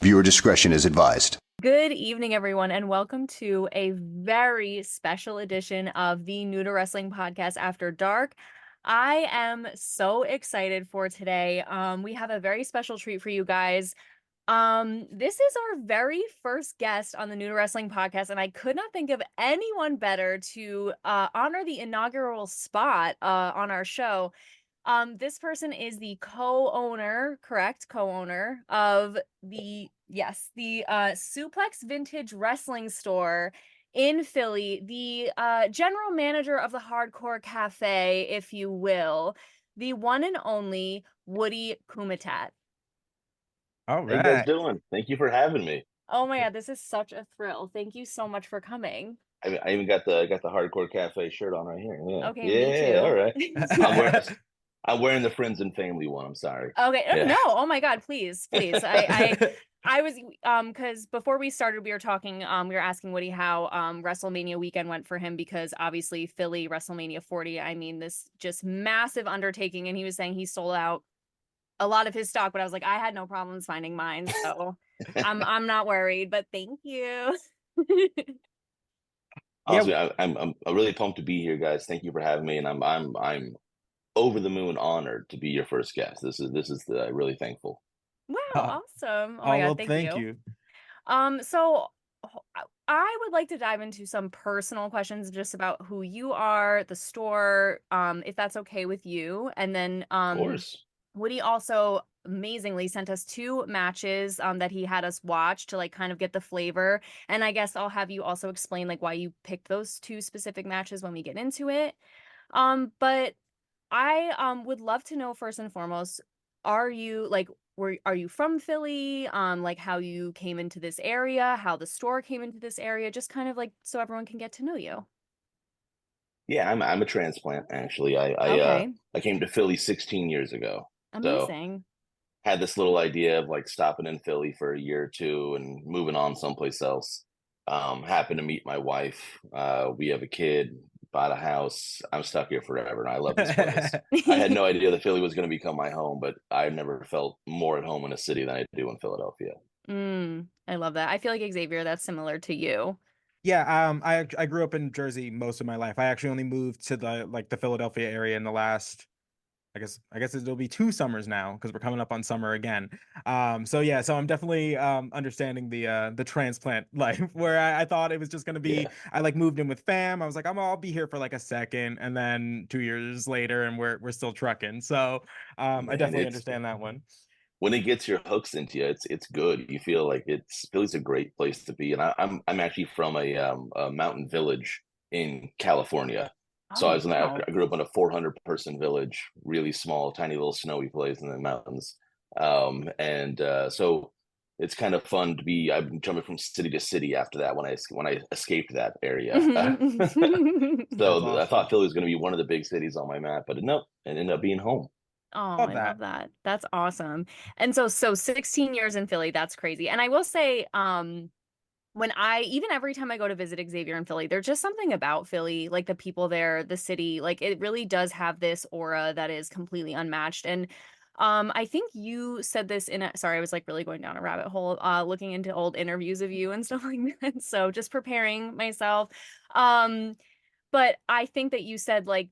Viewer discretion is advised. Good evening, everyone, and welcome to a very special edition of the New to Wrestling podcast After Dark. I am so excited for today. We have a very special treat for you guys. This is our very first guest on the New to Wrestling podcast, and I could not think of anyone better to honor the inaugural spot on our show. This person is the co-owner, correct? Co-owner of the Suplex Vintage Wrestling store in Philly, the general manager of the Hardcore Cafe, if you will, the one and only Woody Kumetat. All How you guys right. doing? Thank you for having me. Oh my God, this is such a thrill. Thank you so much for coming. I even got the Hardcore Cafe shirt on right here. Yeah, Okay, me too. All right. I'm wearing the friends and family one. I'm sorry. Okay, Yeah. no, oh my God, please. I was because before we started, we were talking, we were asking Woody how WrestleMania weekend went for him, because obviously Philly WrestleMania 40, I mean, this just massive undertaking, and he was saying he sold out a lot of his stock, but I was like, I had no problems finding mine, so I'm not worried, but thank you. Honestly, I'm really pumped to be here, guys. Thank you for having me, and I'm over the moon honored to be your first guest. This is really thankful. Wow, awesome. Oh my God, well, thank you. So I would like to dive into some personal questions just about who you are, the store, if that's okay with you. And then Of course. Woody also amazingly sent us two matches that he had us watch to like kind of get the flavor. And I guess I'll have you also explain like why you picked those two specific matches when we get into it. But I would love to know first and foremost, are you like are you from Philly? Like how you came into this area, how the store came into this area, just kind of like so everyone can get to know you. Yeah, I'm a transplant actually. Okay. I came to Philly 16 years ago. So Amazing. had this little idea of like stopping in Philly for a year or two and moving on someplace else. Happened to meet my wife. We have a kid, bought a house. I'm stuck here forever, and I love this place. I had no idea that Philly was going to become my home, but I never felt more at home in a city than I do in Philadelphia. I love that. I feel like Xavier, that's similar to you. Yeah, I grew up in Jersey most of my life. I actually only moved to the Philadelphia area in the last, I guess it'll be 2 summers now because we're coming up on summer again. So I'm definitely understanding the transplant life where I thought it was just gonna be, Yeah, I like moved in with fam. I was like, I'll be here for like a second, and then 2 years later and we're still trucking. So I man, definitely it's understand that one. when it gets your hooks into you, it's good. You feel like it's Philly's a great place to be, and I'm actually from a mountain village in California. So Oh, wow. I grew up in a 400 person village, really small, tiny little snowy place in the mountains, and so it's kind of fun to be. I've been jumping from city to city after that when I escaped that area. That's So I awesome. thought Philly was going to be one of the big cities on my map, but no, it ended up being home. Oh, Love I love that. that. That's awesome. And so 16 years in Philly, that's crazy. And I will say, when I even every time I go to visit Xavier in Philly, there's just something about Philly, like the people there, the city, like it really does have this aura that is completely unmatched. And I think you said this in a, sorry, I was like really going down a rabbit hole, looking into old interviews of you and stuff like that. So just preparing myself. Um, but I think that you said like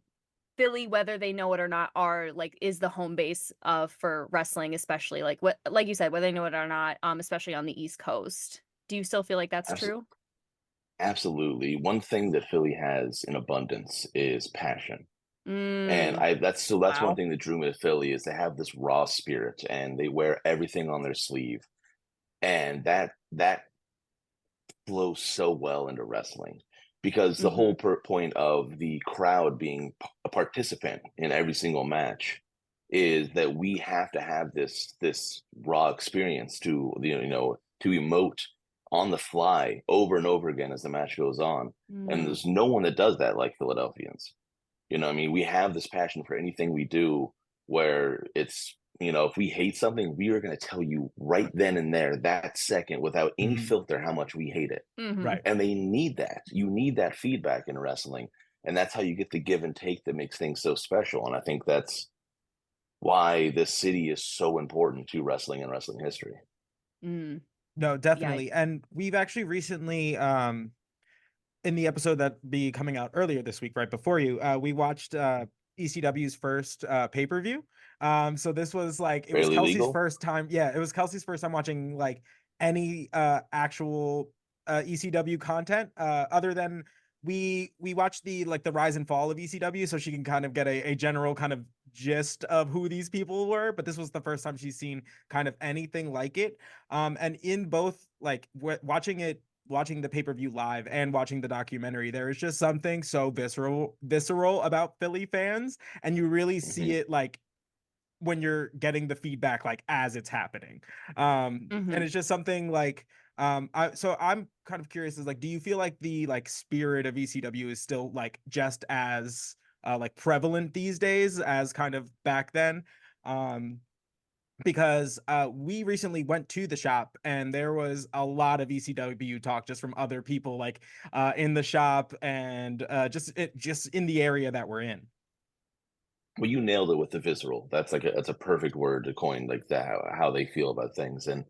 Philly, whether they know it or not, are like is the home base for wrestling, especially like what like you said, whether they know it or not, especially on the East Coast. Do you still feel like that's true? Absolutely. One thing that Philly has in abundance is passion. And Mm, I that's one wow. thing that drew me to Philly is they have this raw spirit and they wear everything on their sleeve. And that flows so well into wrestling because the Mm-hmm. whole point of the crowd being a participant in every single match is that we have to have this raw experience to to emote on the fly over and over again as the match goes on. And Mm, there's no one that does that like Philadelphians. I mean, we have this passion for anything we do where it's, if we hate something, we are going to tell you right then and there, that second, without any Mhm. filter, how much we hate it. mm-hmm. Right. And they need that. You need that feedback in wrestling. And that's how you get the give and take that makes things so special. And I think that's why this city is so important to wrestling and wrestling history. Mm. No, Yikes. definitely. And we've actually recently, in the episode that be coming out earlier this week, right before you, we watched ECW's first pay-per-view. So this was like it was Fairly Kelsey's legal. first time. Yeah, it was Kelsey's first time watching like any actual ECW content other than we watched the rise and fall of ECW so she can kind of get a general kind of gist of who these people were, but this was the first time she's seen kind of anything like it. And in both like watching the pay-per-view live and watching the documentary, there is just something so visceral about Philly fans, and you really see Hmm. it like when you're getting the feedback like as it's happening. And Hmm. it's just something like I'm kind of curious is like, do you feel like the like spirit of ECW is still like just as like prevalent these days as kind of back then? Um because we recently went to the shop and there was a lot of ECW talk just from other people like in the shop and just in the area that we're in. Well, you nailed it with the visceral. That's a perfect word to coin, like that, how they feel about things. And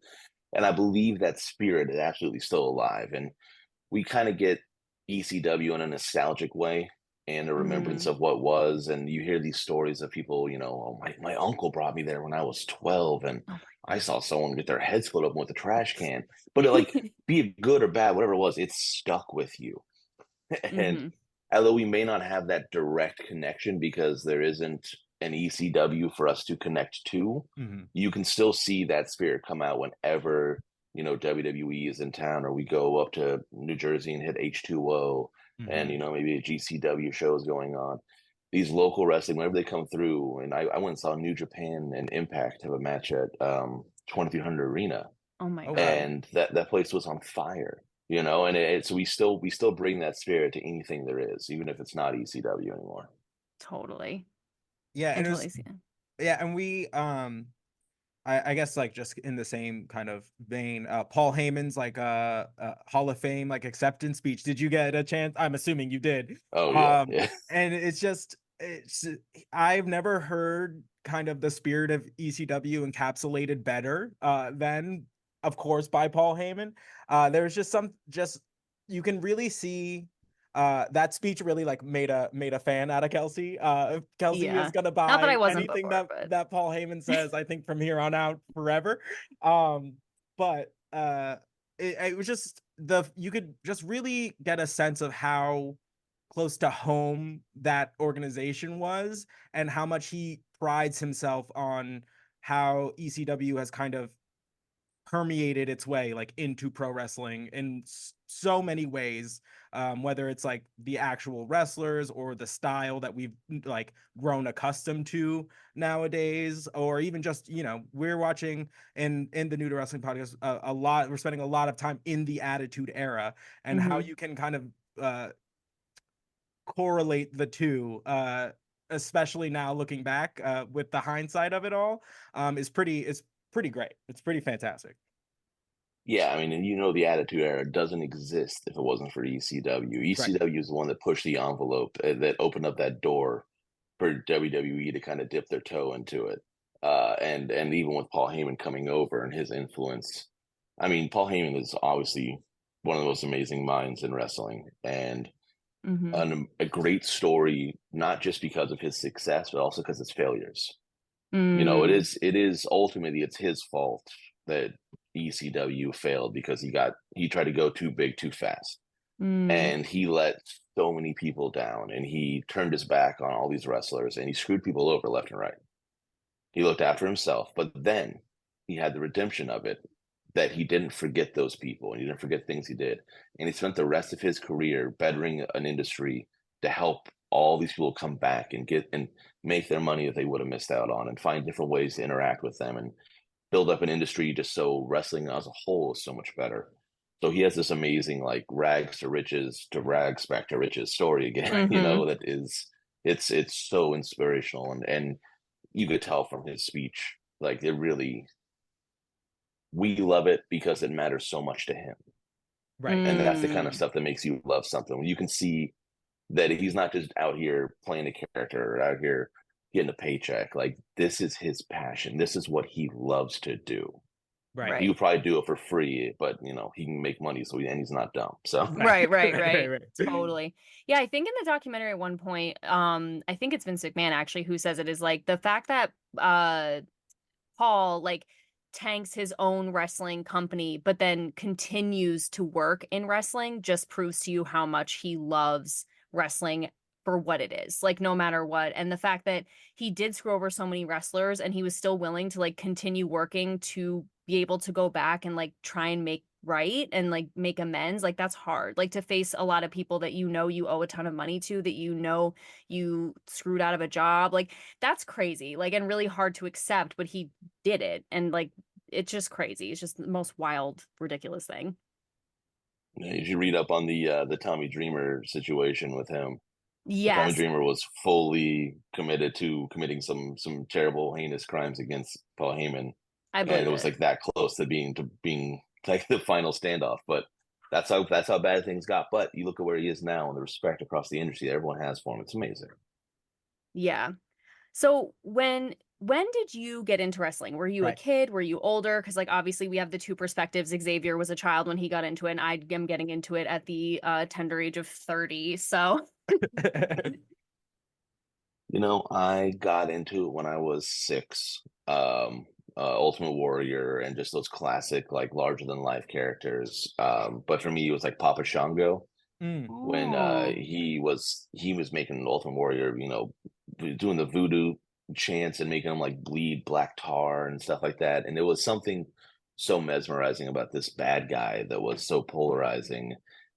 I believe that spirit is absolutely still alive. And we kind of get ECW in a nostalgic way and a remembrance Hmm. of what was. And you hear these stories of people, oh, my uncle brought me there when I was 12 and Oh I saw someone get their head split open with a trash can. But my. like, be it good or bad, whatever it was, it stuck with you. And Hmm. although we may not have that direct connection because there isn't an ECW for us to connect to, Hmm. you can still see that spirit come out whenever, WWE is in town, or we go up to New Jersey and hit H2O, and, Hmm. maybe a GCW show is going on. These local wrestling, whenever they come through, and I went and saw New Japan and Impact have a match at 2300 Arena, Oh my Oh wow. God. and that place was on fire, and so we still bring that spirit to anything there is, even if it's not ECW anymore. Totally. Yeah, I and it totally was see it. yeah, and we I guess like just in the same kind of vein, Paul Heyman's like Hall of Fame like acceptance speech. Did you get a chance? I'm assuming you did. Oh yeah, yeah. And it's I've never heard kind of the spirit of ECW encapsulated better than of course by Paul Heyman. There's just you can really see that speech really like made a fan out of Kelsey. Kelsey is Yeah. gonna Not that I buy wasn't anything before, that but Paul Heyman says, I think from here on out forever. Um, but it was just you could just really get a sense of how close to home that organization was and how much he prides himself on how ECW has kind of permeated its way like into pro wrestling in so many ways, whether it's like the actual wrestlers or the style that we've like grown accustomed to nowadays, or even just we're watching in the New to Wrestling podcast a lot. We're spending a lot of time in the Attitude Era and how hmm. you can kind of correlate the two, especially now looking back with the hindsight of it all, is pretty great. It's pretty fantastic. Yeah, I mean, and the Attitude Era doesn't exist if it wasn't for ECW. Right. ECW is the one that pushed the envelope, that opened up that door for WWE to kind of dip their toe into it. And even with Paul Heyman coming over and his influence, I mean, Paul Heyman is obviously one of the most amazing minds in wrestling, and Hmm. a great story, not just because of his success, but also because of his failures. It Mm. is ultimately it's his fault that ECW failed because he tried to go too big too fast, Mm. and he let so many people down, and he turned his back on all these wrestlers, and he screwed people over left and right. He looked after himself, but then he had the redemption of it, that he didn't forget those people and he didn't forget things he did. And he spent the rest of his career bettering an industry to help all these people come back and get and make their money that they would have missed out on, and find different ways to interact with them and build up an industry just so wrestling as a whole is so much better. So he has this amazing like rags to riches to rags back to riches story again, Hmm. that is it's so inspirational, and you could tell from his speech, like it really, we love it because it matters so much to him. Right. And that's the kind of Mm. stuff that makes you love something. When you can see that he's not just out here playing a character or out here getting a paycheck. Like this is his passion. This is what he loves to do. Right. He would probably do it for free, but he can make money, and he's not dumb. So Right. Right. Totally. Yeah, I think in the documentary at one point, I think it's Vince McMahon actually who says it, is like the fact that Paul like tanks his own wrestling company, but then continues to work in wrestling just proves to you how much he loves wrestling for what it is, like no matter what. And the fact that he did screw over so many wrestlers and he was still willing to like continue working to be able to go back and like try and make right and like make amends, like that's hard, like to face a lot of people that you owe a ton of money to, that you screwed out of a job, like that's crazy, like, and really hard to accept, but he did it. And like it's just crazy. It's just the most wild, ridiculous thing. yeah, you should read up on the Tommy Dreamer situation with him. Tommy Yes, Dreamer was fully committed to committing some terrible, heinous crimes against Paul Heyman, I and believe it was it. like that close to being like the final standoff. But that's how bad things got. But you look at where he is now and the respect across the industry that everyone has for him. It's amazing. Yeah. So when did you get into wrestling? Were you a Right. kid? Were you older? Because like obviously we have the two perspectives. Xavier was a child when he got into it, and I am getting into it at the tender age of 30. So I got into it when I was 6. Ultimate Warrior and just those classic, like larger than life characters. But for me, it was like Papa Shango Mm. when oh. he was making Ultimate Warrior, doing the voodoo chants and making him like bleed black tar and stuff like that. And it was something so mesmerizing about this bad guy that was so polarizing,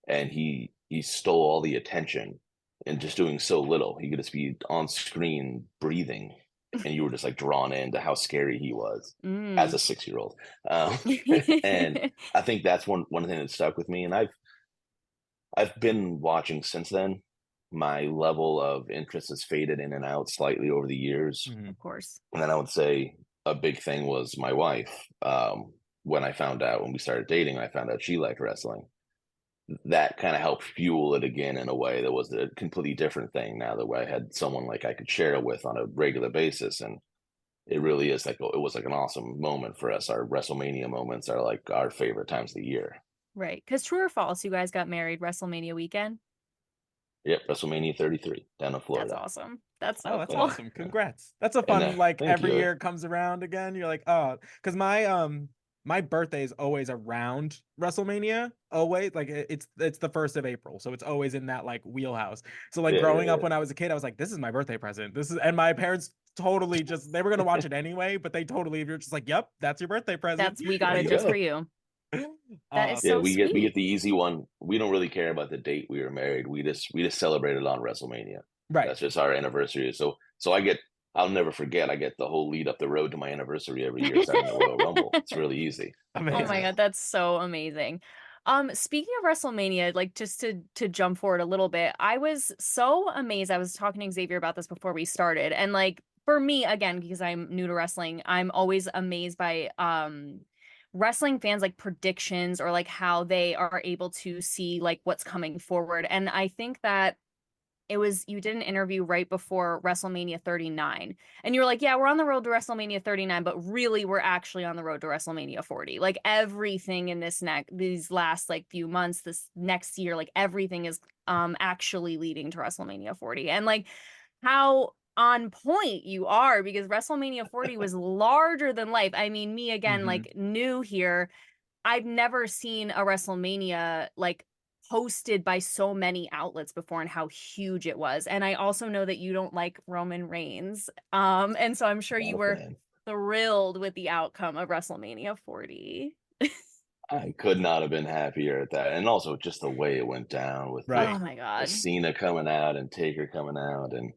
and he stole all the attention and just doing so little. He could just be on screen breathing, and you were just like drawn into how scary he was as Mm. a 6-year-old. Um, and I think that's one thing that stuck with me, and I've been watching since then. My level of interest has faded in and out slightly over the years. Mhm. Of course. And then I would say a big thing was my wife. When we started dating, I found out she liked wrestling. That kind of helped fuel it again in a way that was a completely different thing now that I had someone like I could share it with on a regular basis. And it really is it was like an awesome moment for us. Our WrestleMania moments are like our favorite times of the year. Right. Because true or false, you guys got married WrestleMania weekend? Yep, WrestleMania 33 down in That's Florida. awesome. That's Oh, so that's Yeah. cool. awesome. Congrats. That's a And fun, like thank every you. year it comes around again. You're like, oh, because my birthday is always around WrestleMania. Always. Like it's the 1st of April. So it's always in that like wheelhouse. So like Yeah, yeah, growing up yeah. when I was a kid, I was like, this is my birthday present. This is, and my parents totally just, they were gonna watch it anyway, but they totally were just like, yep, that's your birthday present. We got There it you just for go. you. That is Um Yeah, so we get sweet. the easy one. We don't really care about the date we were married. We just celebrated on WrestleMania. right. That's just our anniversary. So I'll never forget. I get the whole lead up the road to my anniversary every year, starting at Royal Rumble. It's really easy. Oh my Amazing. God, that's so amazing. Speaking of WrestleMania, like just to jump forward a little bit, I was so amazed. I was talking to Xavier about this before we started, and like for me, again, because I'm new to wrestling, I'm always amazed by wrestling fans like predictions or like how they are able to see like what's coming forward. And I think that you did an interview right before WrestleMania 39. And you were like, yeah, we're on the road to WrestleMania 39, but really we're actually on the road to WrestleMania 40. Like everything in these last like few months, this next year, like everything is actually leading to WrestleMania 40. And like how on point you are, because WrestleMania 40 was larger than life. I mean, me again, Hmm. like new here, I've never seen a WrestleMania like hosted by so many outlets before and how huge it was. And I also know that you don't like Roman Reigns. And so I'm sure Not you a were fan. thrilled with the outcome of WrestleMania 40. I could not have been happier at that, and also just the way it went down with Right. Oh my the God. Cena coming out and Taker coming out, and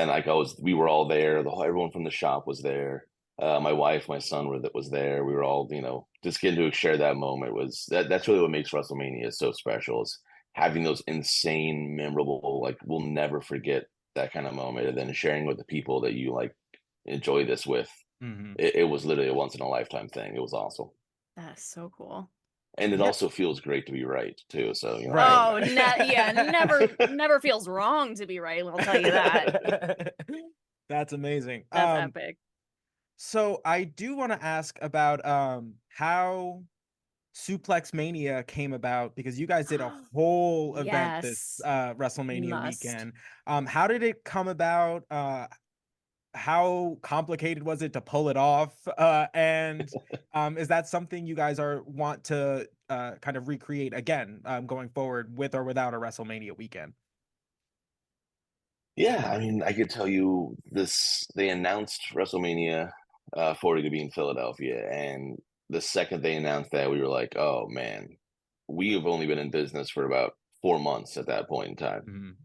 like we were all there. Everyone from the shop was there. My wife, my son was there. We were all, just getting to share that moment. That's really what makes WrestleMania so special, is having those insane, memorable, like we'll never forget that kind of moment, and then sharing with the people that you like enjoy this with. Hmm. It was literally a once in a lifetime thing. It was awesome. That's so cool. And it Yeah. also feels great to be right too. So it Right. doesn't Oh, matter. yeah, never feels wrong to be right. I'll tell you that. That's amazing. That's epic. So I do want to ask about how Suplex Mania came about, because you guys did a whole event this Yes, we WrestleMania must. weekend. How did it come about? How complicated was it to pull it off? And is that something you guys want to kind of recreate again, going forward with or without a WrestleMania weekend? Yeah, I mean, I could tell you this. They announced WrestleMania 40 to be in Philadelphia, and the second they announced that, we were like, "Oh man, we have only been in business for about 4 months at that point in time." Mhm.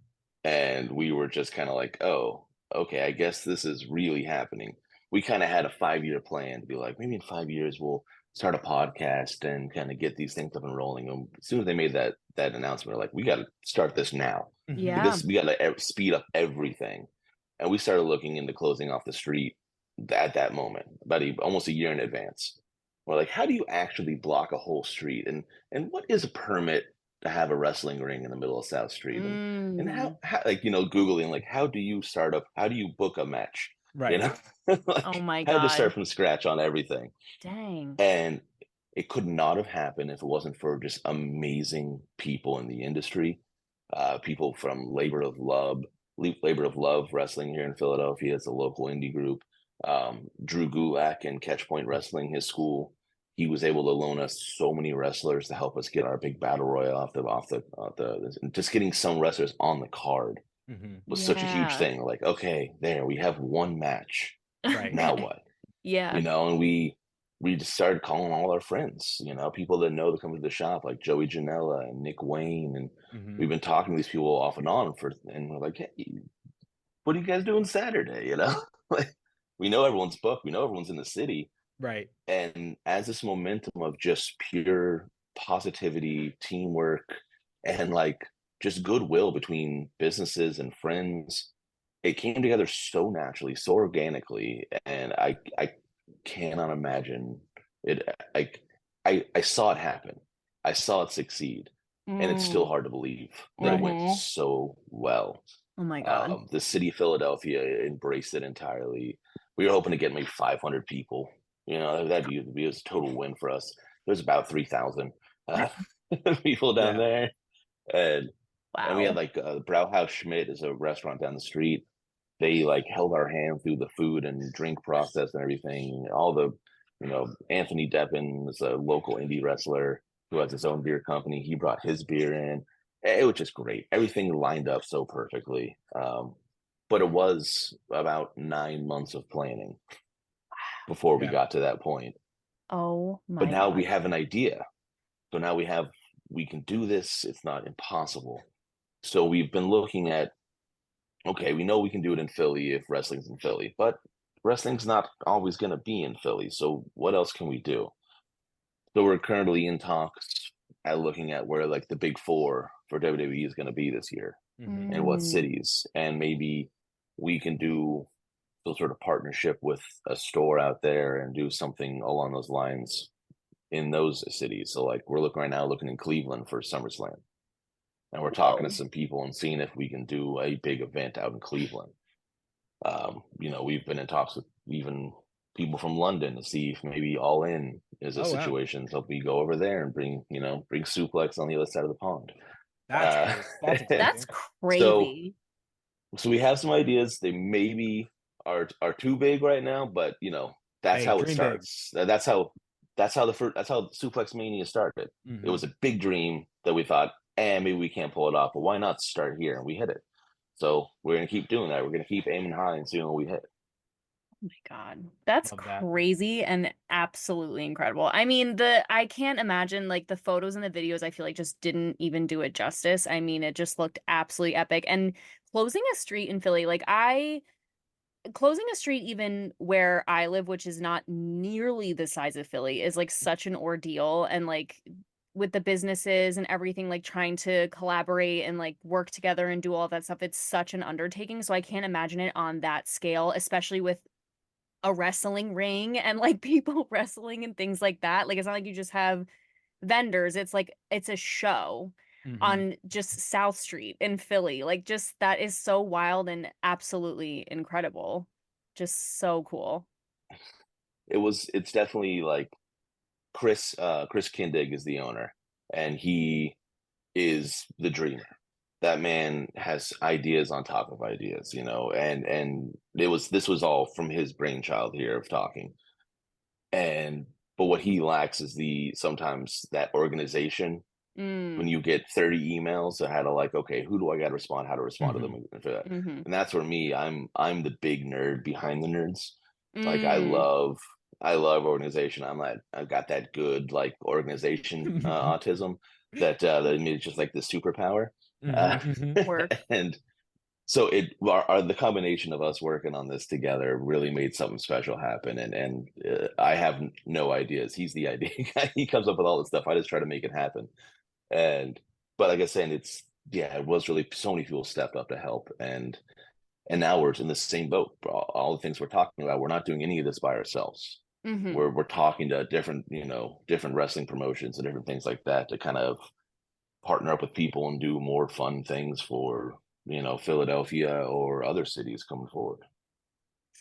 And we were just kind of like, oh, okay, I guess this is really happening. We kind of had a 5 year plan to be like, maybe in 5 years we'll start a podcast and kind of get these things up and rolling. And as soon as they made that announcement, we're like, we got to start this now. Mhm. Yeah. We got to speed up everything. And we started looking into closing off the street at that moment, almost a year in advance. We're like, how do you actually block a whole street? And what is a permit to have a wrestling ring in the middle of South Street? And Mm. how like, Googling, like, how do you book a match? You Right. know, Oh like, my had to God. start from scratch on everything. Dang. And it could not have happened if it wasn't for just amazing people in the industry. People from Labor of Love Wrestling here in Philadelphia. It's a local indie group. Drew Gulak and Catchpoint Wrestling, his school. He was able to loan us so many wrestlers to help us get our big battle royal just getting some wrestlers on the card Mhm. was such a huge Yeah. thing. Like, okay, there we have one match. Right. Now what? Yeah. And we just started calling all our friends, people that know to come to the shop, like Joey Janela and Nick Wayne, and we've Mhm. been talking to these people off and on and we're like, hey, what are you guys doing Saturday? Like, we know everyone's booked, we know everyone's in the city, Right. and as this momentum of just pure positivity, teamwork, and like just goodwill between businesses and friends, it came together so naturally, so organically, and I cannot imagine it. Like, I saw it happen, I saw it succeed, and it's still Mm. hard to believe that it went Mm-hmm. so well. Oh my God. The city of Philadelphia embraced it entirely. We were hoping to get maybe 500 people. That'd be a total win for us. There's about 3,000 uh, people down Yeah. there, and we had Wow. like Brauhaus Schmidt is a restaurant down the street. They like held our hand through the food and drink process and everything. All the, Anthony Deppen is a local indie wrestler who has his own beer company. He brought his beer in. It was just great. Everything lined up so perfectly. But it was about 9 months of planning before we Yeah. got to that point. Oh But my now we God. have an idea. So now we can do this. It's not impossible. So we've been looking at, okay, we know we can do it in Philly if wrestling's in Philly, but wrestling's not always going to be in Philly. So what else can we do? So we're currently in talks at looking at where like the big four for WWE is going to be this year Mhm. and what Mm. cities. And maybe we can do some sort of partnership with a store out there and do something along those lines in those cities. So like we're looking right now, looking in Cleveland for SummerSlam. And we're talking to Whoa. some people and seeing if we can do a big event out in Cleveland. We've been in talks with even people from London to see if maybe All In is a Oh wow. situation. So we go over there and bring Suplex on the other side of the pond. That's Uh, cool. That's That's exciting. so crazy. so we have some ideas. They maybe are too big right now, but that's Hey, how it dream big. starts. That's how Suplex Mania started. It Mhm. was a big dream that we thought, maybe we can't pull it off, but why not start here? And we hit it. So we're gonna keep doing that. We're gonna keep aiming high and seeing what we hit. Oh my God. That's Love that. crazy and absolutely incredible. I mean, I can't imagine like the photos and the videos, I feel like just didn't even do it justice. I mean, it just looked absolutely epic. And closing a street in Philly, closing a street even where I live, which is not nearly the size of Philly, is like such an ordeal. And like with the businesses and everything, like trying to collaborate and like work together and do all that stuff, it's such an undertaking. So I can't imagine it on that scale, especially with a wrestling ring and like people wrestling and things like that. Like it's not like you just have vendors. It's like it's a show Mhm. on just South Street in Philly. Like just that is so wild and absolutely incredible. Just so cool. It's definitely like Chris Kindig is the owner, and he is the dreamer. That man has ideas on top of ideas, and this was all from his brainchild here of talking. And but what he lacks is the sometimes that organization when Mm. you get 30 emails to how to like, okay, who do I got to respond, how to respond to Hmm. them for that. Mm-hmm. And that's where I'm the big nerd behind the nerds. Like Mm. I love organization. I've got that good like organization autism that made just like the superpower. Hmm. Uh, Hmm. Work. and so the combination of us working on this together really made something special happen. And I have no ideas. He's the idea guy. He comes up with all the stuff. I just try to make it happen. And but like I said, it was really so many people stepped up to help, and now we're in the same boat. All the things we're talking about, we're not doing any of this by ourselves. Mm-hmm. We're talking to different wrestling promotions and different things like that to kind of partner up with people and do more fun things for Philadelphia or other cities coming forward.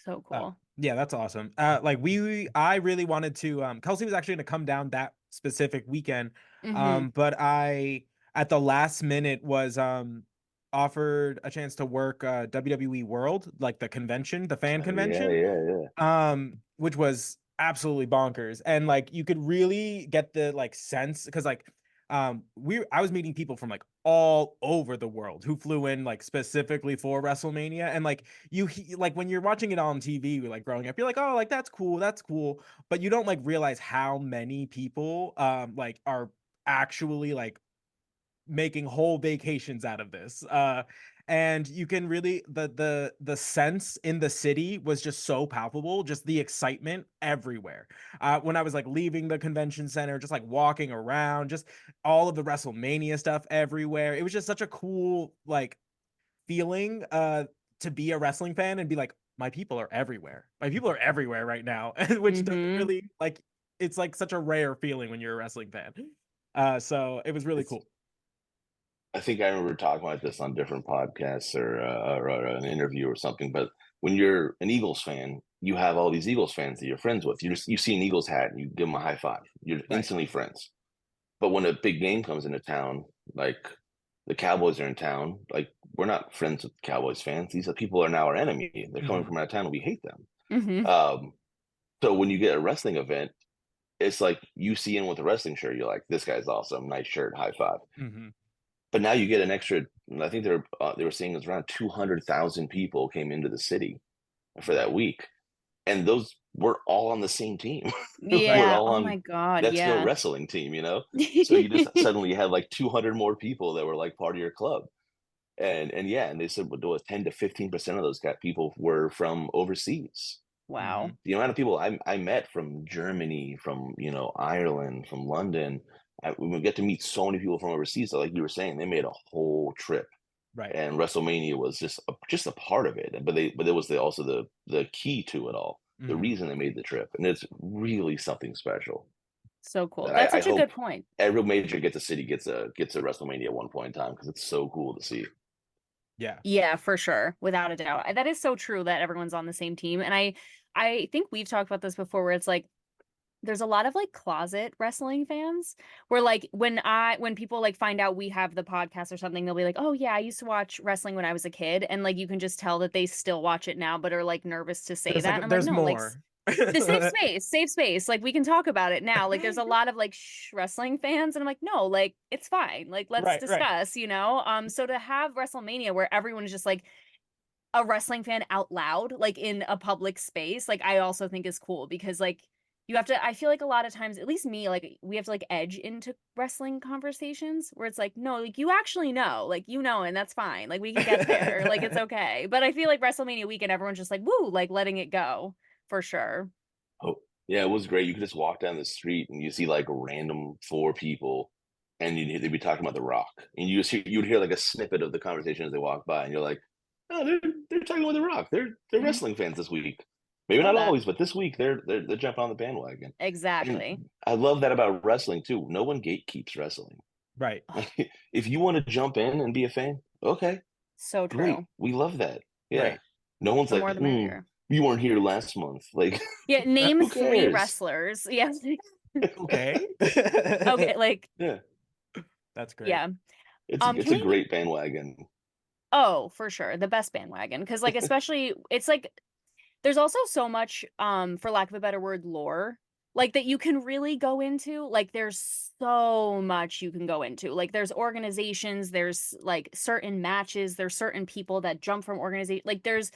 So cool. Yeah, that's awesome. Like I really wanted to. Kelsey was actually going to come down that specific weekend, Mm-hmm. but I at the last minute was offered a chance to work WWE World, like the convention, the fan Yeah, convention, yeah, yeah. which was absolutely bonkers. And like you could really get the like sense because like I was meeting people from like all over the world who flew in like specifically for WrestleMania. And like like when you're watching it on TV, like growing up, you're like, oh, like that's cool, but you don't like realize how many people like are actually like making whole vacations out of this. And you can really the sense in the city was just so palpable, just the excitement everywhere. When I was like leaving the convention center, just like walking around, just all of the WrestleMania stuff everywhere. It was just such a cool like feeling to be a wrestling fan and be like, my people are everywhere. My people are everywhere right now, which doesn't Mm-hmm. really like it's like such a rare feeling when you're a wrestling fan. So it was really It's cool. I think I remember talking about this on different podcasts or an interview or something. But when you're an Eagles fan, you have all these Eagles fans that you're friends with. You see an Eagles hat and you give them a high five. You're Right. instantly friends. But when a big game comes into town, like the Cowboys are in town, like we're not friends with Cowboys fans. These are people are now our enemy. They're coming Hmm. from out of town and we hate them. Mm-hmm. Um, so when you get a wrestling event, it's like you see in with a wrestling shirt, you're like, this guy's awesome, nice shirt, high five. Hmm. But now you get an extra. I think they were saying it was around 200,000 people came into the city for that Right. week, and those we're all on the same team. We're Yeah. all Oh on my God. That's Go Yeah. Wrestling team. So you just suddenly had like 200 more people that were like part of your club, and yeah, and they said well, 10 to 15% of those people were from overseas. Wow. Hmm. The amount of people I met from Germany, from Ireland, from London, we would get to meet so many people from overseas. So like you were saying, they made a whole trip, Right. and WrestleMania was just a part of it. But it was also the key to it all, the Hmm. reason they made the trip, and it's really something special So cool. that That's I such a hope good point. every major gets a city gets a WrestleMania at one point in time because it's so cool to see. Yeah. Yeah, for sure. Without a doubt. That is so true that everyone's on the same team. And I think we've talked about this before where it's like there's a lot of like closet wrestling fans where like when people like find out we have the podcast or something, they'll be like, "Oh yeah, I used to watch wrestling when I was a kid." And like you can just tell that they still watch it now but are like nervous to say There's that. like And I'm like, there's "No, like more. the safe space. Like we can talk about it now. Like there's a lot of like wrestling fans and I'm like, "No, like it's fine. Like let's Right, right. discuss." So to have WrestleMania where everyone is just like a wrestling fan out loud, like in a public space, like I also think is cool because like you have to, I feel like a lot of times, at least me, like we have to like edge into wrestling conversations where it's like, no, like you actually know, like and that's fine. Like we can get there. Like it's okay. But I feel like WrestleMania weekend, everyone's just like, woo, like letting it go for sure. Oh, yeah, it was great. You could just walk down the street and you see like random four people, and they'd be talking about The Rock, and you'd hear like a snippet of the conversation as they walk by, and you're like, oh, they're talking about The Rock. They're Mhm. wrestling fans this week. Maybe Love not that. always, but this week they're jumping on the bandwagon. And Exactly. I love that about wrestling too. No one gatekeeps wrestling. Right. Oh, If you want to jump in and be a fan, okay, so great. true. We love that. Yeah. Right. No one's The like, more the merrier. You weren't here last month. Like, Yeah, name who 3 cares? wrestlers. Yes. Okay. Okay, like, Yeah, That's great. yeah. it's Can a we great bandwagon. Oh, for sure. The best bandwagon. Because like especially it's like there's also so much, for lack of a better word, lore, like that you can really go into. Like there's so much you can go into. Like there's organizations, there's like certain matches, there's certain people that jump from organization. Like there's,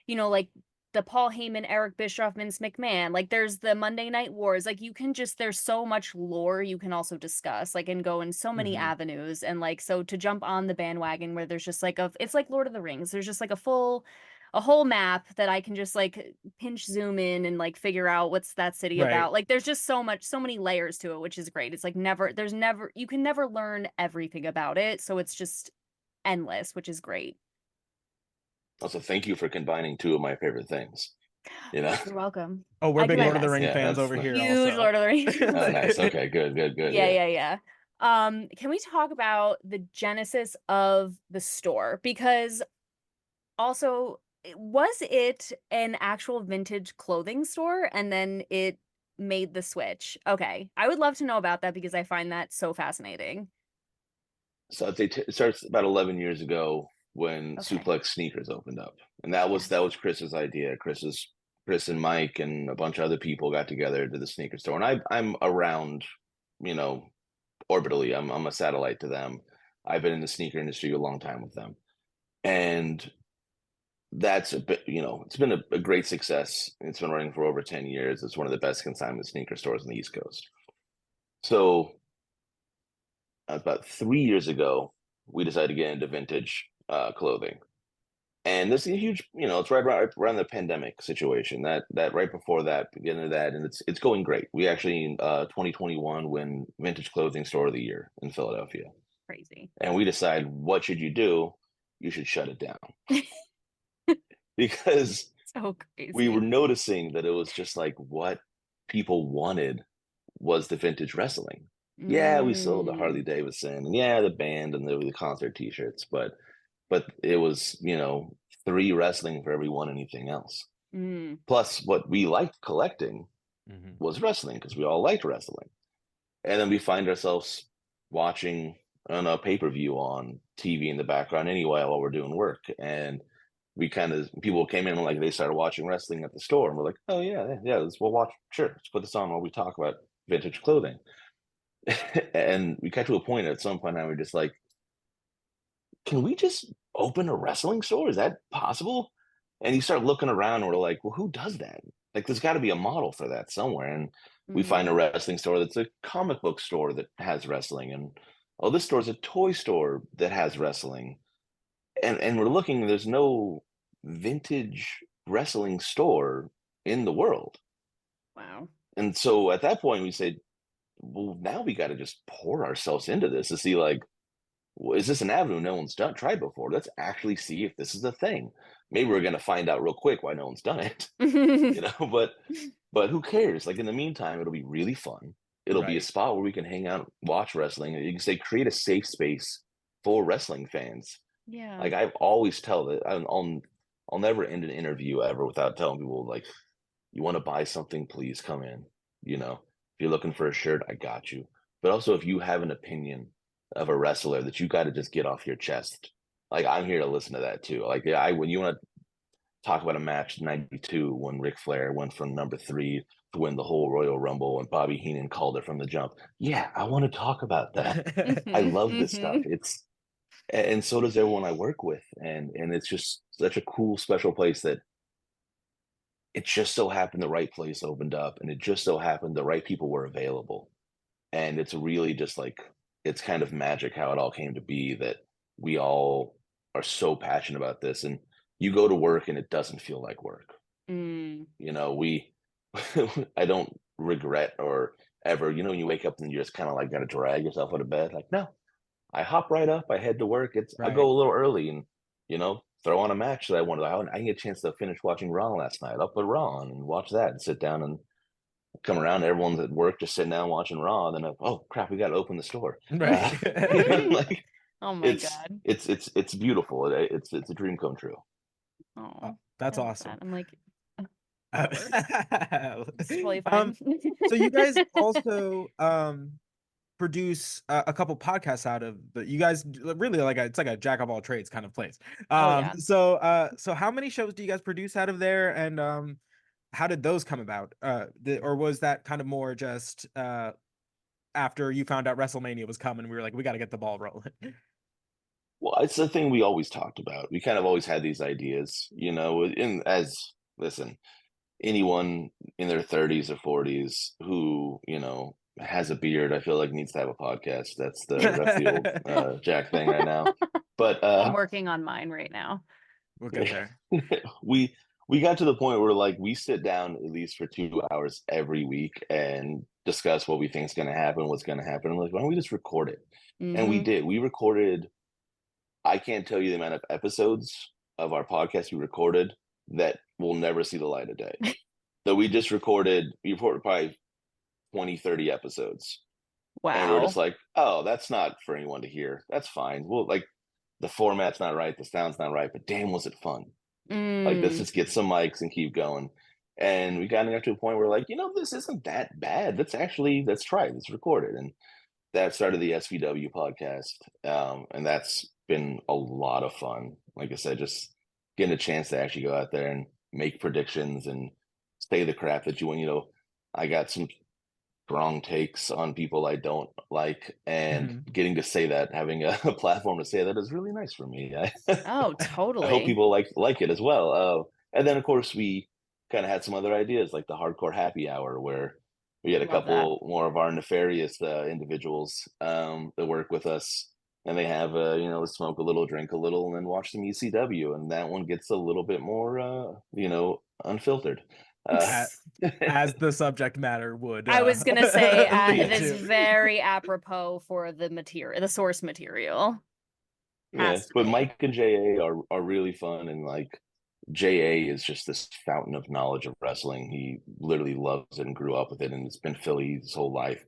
like the Paul Heyman, Eric Bischoff, Vince McMahon. Like there's the Monday Night Wars. Like you can just there's so much lore you can also discuss, like and go in so many Mhm. avenues. And like so to jump on the bandwagon where there's just like it's like Lord of the Rings. There's just like a whole map that I can just like pinch zoom in and like figure out what's that city Right. about. Like there's just so many layers to it, which is great. It's like you can never learn everything about it. So it's just endless, which is great. Also, thank you for combining two of my favorite things. You know, You're welcome. Oh, we're I do big my Lord of the best. Ring yeah, fans that's over here Huge also. Lord of the Rings. oh, nice. Okay, good. Yeah, Yeah. yeah, yeah. Can we talk about the genesis of the store? Because also, was it an actual vintage clothing store and then it made the switch? Okay. I would love to know about that because I find that so fascinating. So I'd say it starts about 11 years ago when Okay. Suplex Sneakers opened up, and that was Yes. Chris's idea. Chris and Mike and a bunch of other people got together to the sneaker store, and I'm around, you know, orbitally. I'm a satellite to them. I've been in the sneaker industry a long time with them, and that's a bit, it's been a great success. It's been running for over 10 years. It's one of the best consignment sneaker stores on the East Coast. So about 3 years ago, we decided to get into vintage clothing. And this is a huge, it's right around the pandemic situation. That right before that, get into that, and it's going great. We actually in 2021 win Vintage Clothing Store of the Year in Philadelphia, Crazy. and we decide what should you do? You should shut it down because So we were crazy. noticing that it was just like what people wanted was the vintage wrestling. Yeah, we sold the Harley Mm, Davidson, and yeah, the band and the concert T-shirts, but it was, three wrestling for every one anything else. mm. Plus, what we liked collecting Mhm. was wrestling because we all liked wrestling. And then we find ourselves watching on a pay-per-view on TV in the background anyway while we're doing work. And we kind of people came in and like they started watching wrestling at the store, and we're like, oh yeah, we'll watch. Sure, let's put this on while we talk about vintage clothing. And we got to a point at some point, and we're just like, can we just open a wrestling store? Is that possible? And you start looking around and we're like, well, who does that? Like, there's got to be a model for that somewhere. And we find a Mm. wrestling store that's a comic book store that has wrestling. And oh, this store's a toy store that has wrestling. And we're looking, there's no vintage wrestling store in the world. Wow. And so at that point, we said, well, now we got to just pour ourselves into this to see, like, well, is this an avenue no one's tried before? Let's actually see if this is a thing. Maybe we're going to find out real quick why no one's done it, but who cares? Like in the meantime, it'll be really fun. It'll be a Right. spot where we can hang out, watch wrestling. You can say create a safe space for wrestling fans. Yeah. Like I've always tell that I'll never end an interview ever without telling people like, you want to buy something, please come in. If you're looking for a shirt, I got you. But also, if you have an opinion of a wrestler that you got to just get off your chest, like I'm here to listen to that too. Like, yeah, when you want to talk about a match '92 when Ric Flair went from number 3 to win the whole Royal Rumble and Bobby Heenan called it from the jump. Yeah, I want to talk about that. I Hmm. love this stuff. Hmm. And so does everyone I work with, and it's just such a cool, special place that it just so happened the right place opened up, and it just so happened the right people were available. And it's really just like it's kind of magic how it all came to be that we all are so passionate about this. And you go to work and it doesn't feel like work. Mm. We I don't regret or ever, when you wake up and you just kind of like got to drag yourself out of bed. Like, no, I hop right up, I head to work. I Right. go a little early and, throw on a match that I wanted. I get a chance to finish watching Raw last night. I'll put Raw on and watch that and sit down and come around. Everyone's at work just sitting down watching Raw. And then, oh crap, we got to open the store. Right. Like Oh my it's God. it's beautiful. It's a dream come true. Oh, I That's love that. awesome. I'm like, It's totally um, fine. so you guys also produce a couple podcasts out of you guys really like it's like a jack of all trades kind of place. Oh yeah. So how many shows do you guys produce out of there, and how did those come about? Or was that kind of more just after you found out WrestleMania was coming, we were like, we got to get the ball rolling? Well, it's the thing we always talked about. We kind of always had these ideas, you know, in as listen, anyone in their 30s or 40s who, you know, has a beard, I feel like needs to have a podcast. That's the old Jack thing right now. But I'm working on mine right now. We'll get there. we we got to the point where like we sit down at least for 2 hours every week and discuss what we think is going to happen, what's going to happen. I'm like, why don't we just record it? And we Mm-hmm. did. We recorded. I can't tell you the amount of episodes of our podcast we recorded that will never see the light of day. So we recorded probably 20, 30 episodes. And we're just Wow. like, oh, that's not for anyone to hear. That's fine. Well, like the format's not right, the sound's not right, but damn, was it fun. Like, let's Mm. just get some mics and keep going. And we got to a point where, like, you know, this isn't that bad. Let's try it. Let's record it. And that started the SVW podcast. And that's been a lot of fun. Like I said, just getting a chance to actually go out there and make predictions and say the crap that you want. You know, I got some strong takes on people I don't like, and Mhm. getting to say that, having a platform to say that is really nice for me. Oh, I hope totally. people like it as well. And then of course we kind of had some other ideas like the hardcore happy hour where we had a Love that. couple more of our nefarious individuals that work with us, and they have you know, smoke a little, drink a little, and then watch some ECW, and that one gets a little bit more you know, unfiltered. Uh, A- as the subject matter would I was gonna say lead this to. very apropos for the material, the source material. yeah, Has to but be. Mike and JA are really fun, and like JA is just this fountain of knowledge of wrestling. He literally loves it and grew up with it, and it's been Philly his whole life.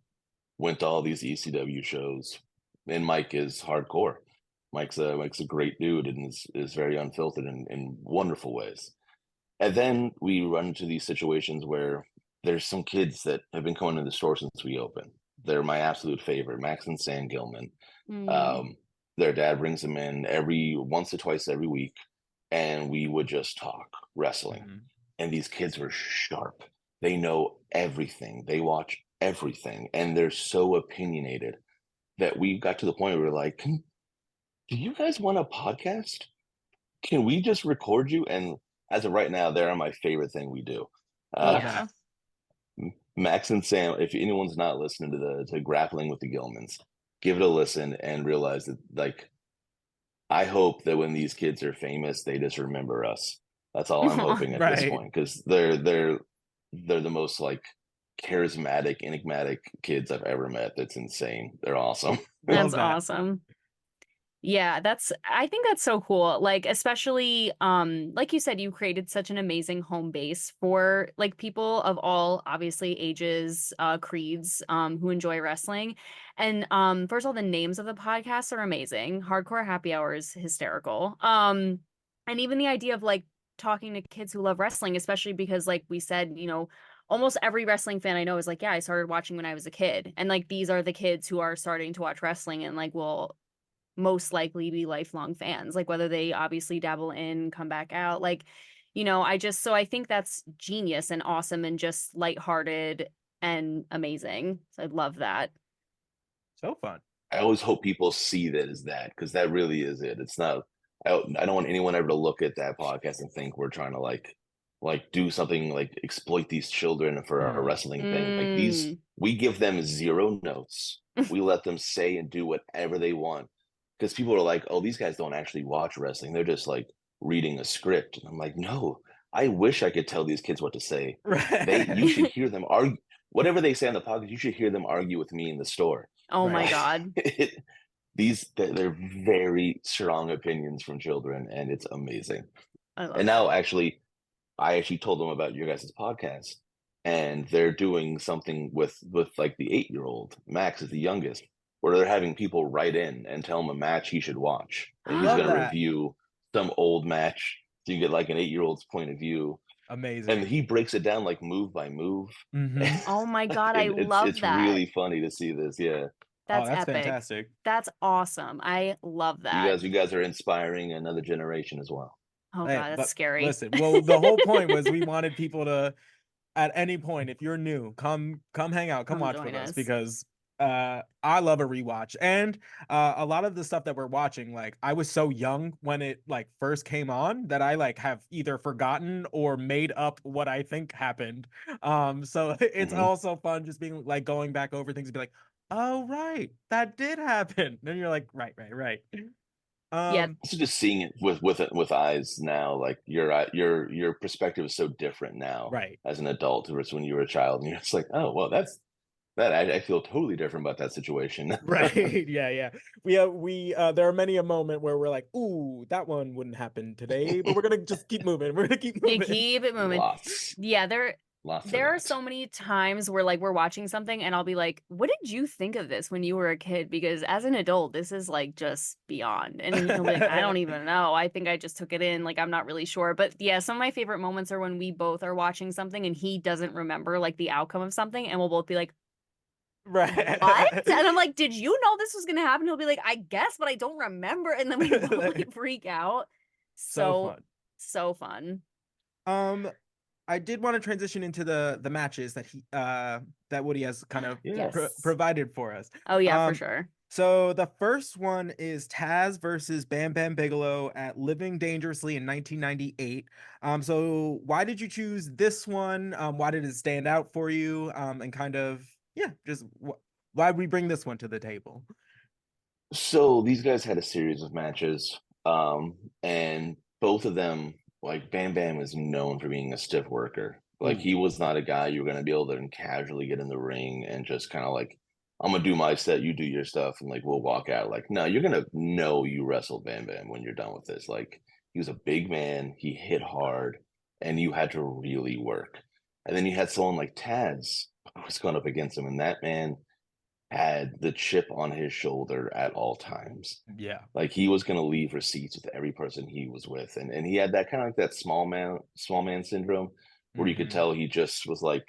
Went to all these ECW shows, and Mike is hardcore. Mike's a great dude and is very unfiltered in wonderful ways. And then we run into these situations where there's some kids that have been coming to the store since we opened. They're my absolute favorite, Max and Sam Gilman. Mm. Um, their dad brings them in every once or twice every week, and we would just talk wrestling. Mhm. And these kids were sharp. They know everything. They watch everything, and they're so opinionated that we got to the point where we're like, "Do you guys want a podcast? Can we just record you?" And as of right now, they're my favorite thing we do. Uh, Love that. Yeah. Max and Sam, if anyone's not listening to the to Grappling with the Gilmans, give it a listen and realize that, like, I hope that when these kids are famous, they just remember us. That's all I'm hoping at this Right. point, because they're the most like charismatic, enigmatic kids I've ever met. That's insane. They're awesome. That's Love that. awesome. Yeah, I think that's so cool. Like especially like you said, you created such an amazing home base for like people of all obviously ages, creeds, who enjoy wrestling. And first of all, the names of the podcasts are amazing. Hardcore Happy Hour is hysterical. And even the idea of like talking to kids who love wrestling, especially because like we said, you know, almost every wrestling fan I know is like, yeah, I started watching when I was a kid. And like these are the kids who are starting to watch wrestling and like will most likely be lifelong fans, like whether they obviously dabble in, come back out. Like, you know, so I think that's genius and awesome and just lighthearted and amazing. So I love that. So fun. I always hope people see that as that, because that really is it. It's not. I don't want anyone ever to look at that podcast and think we're trying to like do something like exploit these children for our Mhm. wrestling thing. Like these, Mm. we give them zero notes. We let them say and do whatever they want, because people are like, oh, these guys don't actually watch wrestling. They're just like reading a script. And I'm like, no, I wish I could tell these kids what to say. You Right. should hear them argue. Whatever they say on the podcast, you should hear them argue with me in the store. Oh my Right. God. They're very strong opinions from children, and it's amazing. I love And it. now actually I actually told them about your guys' podcast, and they're doing something with like the 8-year-old. Max is the youngest, where they're having people write in and tell him a match he should watch, and he's Love going to that. review some old match, so you get like an 8-year-old's point of view. Amazing. And he breaks it down like move by move. Mm-hmm. Oh my God, I love It's that. really funny to see this. Yeah, Oh, That's that's epic. fantastic. That's awesome. I love you that. guys are inspiring another generation as well. Oh Hey, God, that's scary. listen. Well, the whole point was we wanted people to, at any point, if you're new, come hang out, come Come watch join with us us. because I love a rewatch. And a lot of the stuff that we're watching, like I was so young when it like first came on that I like have either forgotten or made up what I think happened. So it's Hmm. also fun just being like going back over things and be like, oh right, that did happen. Then you're like, right. Yeah, Um, So just seeing it with eyes now, like your perspective is so different now right. as an adult versus when you were a child, and you're just like, oh well, that's that. I feel totally different about that situation. Right. Yeah. There are many a moment where we're like, ooh, that one wouldn't happen today, but we're gonna just keep moving. We're gonna keep you moving. keep it moving. lots, Yeah, lots of there are that. so many times where like we're watching something and I'll be like, "What did you think of this when you were a kid?" Because as an adult, this is like just beyond. And he'll be like, "I don't even know. I think I just took it in. Like I'm not really sure." But yeah, some of my favorite moments are when we both are watching something and he doesn't remember like the outcome of something, and we'll both be like, "What?" Right. And I'm like, "Did you know this was gonna happen?" He'll be like, "I guess, but I don't remember." And then we both like freak out. So So fun. so fun. Um, I did want to transition into the matches that he that Woody has kind of Yes. Yes. provided for us. Oh yeah, for Um, sure. so the first one is Taz versus Bam Bam Bigelow at Living Dangerously in 1998. So why did you choose this one? Why did it stand out for you? And kind of yeah, just why we bring this one to the table? So these guys had a series of matches, and both of them, like Bam Bam, is known for being a stiff worker. Like Ooh, he was not a guy you were going to be able to casually get in the ring and just kind of like, I'm gonna do my set, you do your stuff, and like we'll walk out. Like, no, you're gonna know you wrestled Bam Bam when you're done with this. Like he was a big man, he hit hard, and you had to really work. And then you had someone like Taz who was going up against him, and that man had the chip on his shoulder at all times. yeah. Like he was going to leave receipts with every person he was with, and he had that kind of like that small man syndrome, where you could Hmm. tell he just was like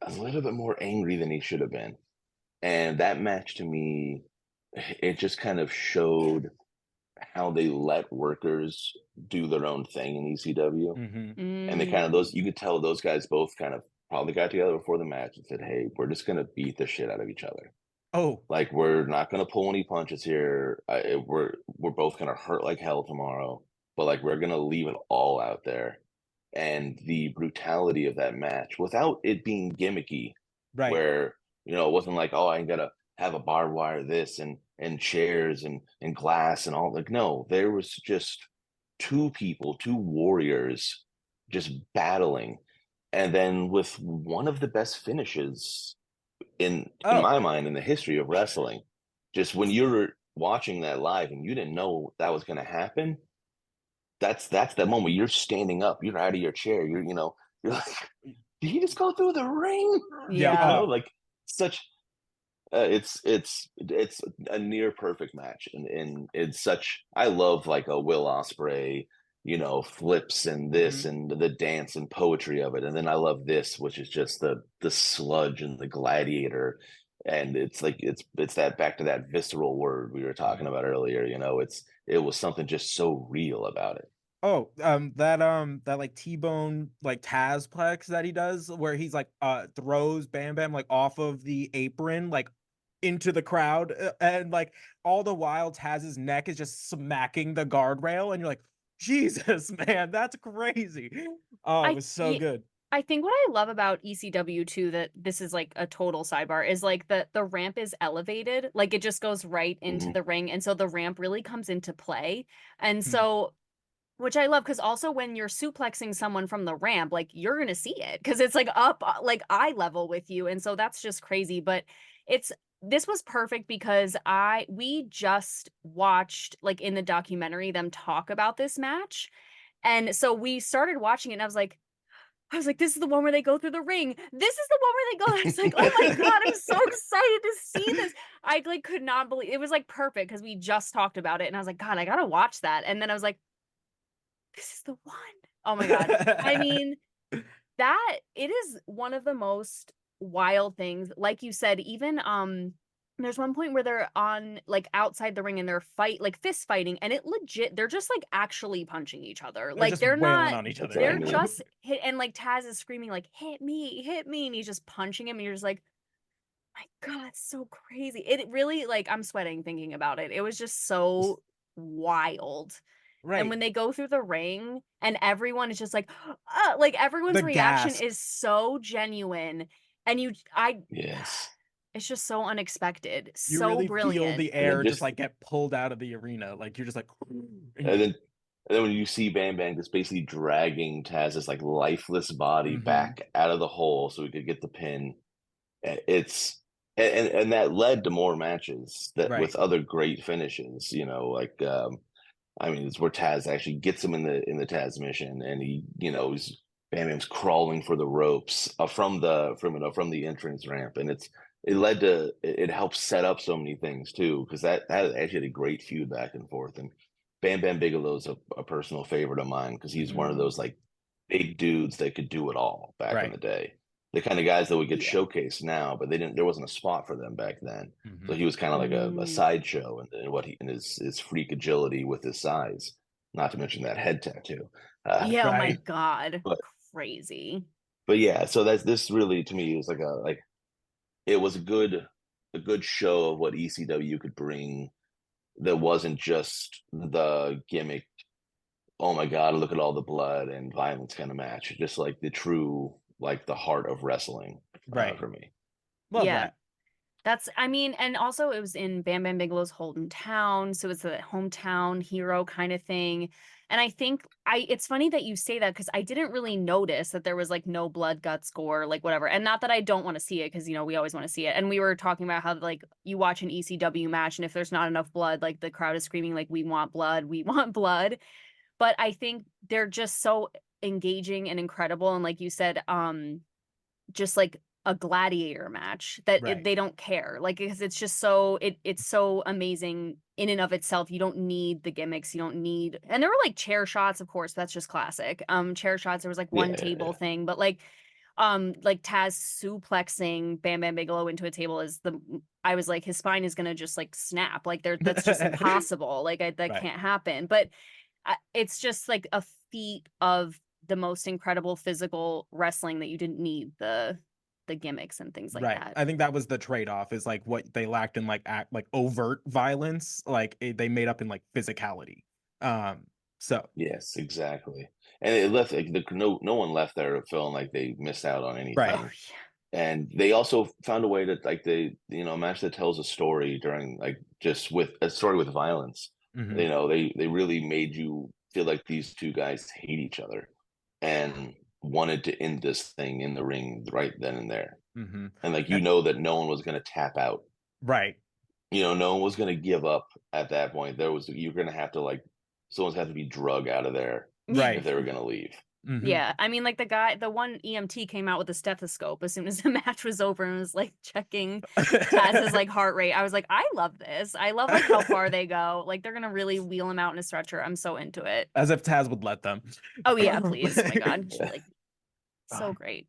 a little bit more angry than he should have been. And that match to me, it just kind of showed how they let workers do their own thing in ECW, Hmm. and they kind of those Mm. you could tell those guys both kind of probably got together before the match and said, "Hey, we're just going to beat the shit out of each other." Oh, Like we're not gonna pull any punches here. We're both gonna hurt like hell tomorrow, but like we're gonna leave it all out there. And the brutality of that match, without it being gimmicky, right. where it wasn't like, oh, I gotta have a barbed wire this and chairs and glass and all. Like no, there was just two people, two warriors, just battling, and then with one of the best finishes in Oh, my mind in the history of wrestling. Just when you're watching that live and you didn't know that was going to happen, that's that moment you're standing up, you're out of your chair, you're like, did he just go through the ring? yeah. Yeah. Like such. It's a near perfect match, and it's such. I love like a Will Ospreay, flips and this Hmm. and the dance and poetry of it, and then I love this, which is just the sludge and the gladiator, and it's like it's that back to that visceral word we were talking about earlier. It was something just so real about it. Oh, that like T-bone like Tazplex that he does where he's like throws Bam Bam like off of the apron like into the crowd and like all the while Taz's neck is just smacking the guardrail and you're like, Jesus, man, that's crazy. Oh, it I was so yeah, good. I think what I love about ECW too, that this is like a total sidebar, is like the ramp is elevated, like it just goes right into Hmm. the ring, and so the ramp really comes into play, and Hmm. so which I love because also when you're suplexing someone from the ramp, like you're gonna see it because it's like up like eye level with you, and so that's just crazy. But it's this was perfect because we just watched like in the documentary them talk about this match, and so we started watching it, and I was like, this is the one where they go through the ring. This is the one where they go. I was like, oh my God, I'm so excited to see this. I like could not believe it was like perfect because we just talked about it. And I was like, God, I gotta watch that. And then I was like, this is the one. Oh my God. I mean, that it is one of the most wild things. Like you said, even there's one point where they're on like outside the ring and they're fist fighting, and it legit they're just like actually punching each other. They're Like just they're wailing not on each other. they're Exactly. just hit, and like Taz is screaming like hit me, and he's just punching him, and you're just like, my God, it's so crazy. It really, like, I'm sweating thinking about it. It was just so wild. And Right. when they go through the ring and everyone is just like everyone's The reaction gasp. is so genuine. And Yes. it's just so unexpected, You so really feel brilliant. the And then air just just like get pulled out of the arena. Like you're just like, and and then when you see Bam Bam just basically dragging Taz's like lifeless body Mhm. back out of the hole so he could get the pin, it's and that led to more matches that Right. with other great finishes. Like I mean, it's where Taz actually gets him in the Taz mission, and he's Bam Bam's crawling for the ropes from the entrance ramp, and it helps set up so many things too, because that actually had a great feud back and forth, and Bam Bam Bigelow's a personal favorite of mine because he's one of Mm, those like big dudes that could do it all back in Right. the day. The kind of guys that would get yeah. showcased now, but there wasn't a spot for them back then. So Mhm. he was kind of like a Mm. sideshow in what he in his freak agility with his size, not to mention that head tattoo. Yeah, oh my Right. God. But Crazy. but yeah, so that's this really to me is like it was a good show of what ECW could bring that wasn't just the gimmick. Oh my God, look at all the blood and violence kind of match. Just like the true like the heart of wrestling Right. for me. Love Yeah. that. I mean, and also it was in Bam Bam Bigelow's hometown, so it's a hometown hero kind of thing. And I think it's funny that you say that because I didn't really notice that there was like no blood, guts, gore, like whatever. And not that I don't want to see it because we always want to see it. And we were talking about how like you watch an ECW match and if there's not enough blood, like the crowd is screaming like we want blood, we want blood. But I think they're just so engaging and incredible. And like you said, just like a gladiator match that Right. they don't care like because it's just so it's so amazing in and of itself. You don't need the gimmicks, you don't need, and there were like chair shots, of course, that's just classic. Chair shots, there was like one table Yeah. thing, but like Taz suplexing Bam Bam Bigelow into a table is I was like his spine is gonna just like snap, like that's just impossible, like that Right. can't happen. But it's just like a feat of the most incredible physical wrestling that you didn't need the gimmicks and things like Right. that. I think that was the trade-off is like what they lacked in like like overt violence, like they made up in like physicality. Um so Yes, exactly. And it left like no one left there feeling like they missed out on right. Oh anything. And they also found a way that like a match that tells a story during like just with a story with violence. Mhm. They really made you feel like these two guys hate each other and wanted to end this thing in the ring right then and there. Mhm. And like Uh, that no one was gonna tap out. Right. No one was gonna give up at that point. You're gonna have to like someone's had to be drug out of there yeah. if Right. they were gonna leave. Mhm. Yeah, I mean, like the one EMT came out with a stethoscope as soon as the match was over and was like checking Taz's like heart rate. I was like, I love this. I love like how far they go. Like they're gonna really wheel him out in a stretcher. I'm so into it. As if Taz would let them. Oh yeah, please. Oh my God, Yeah. like so great.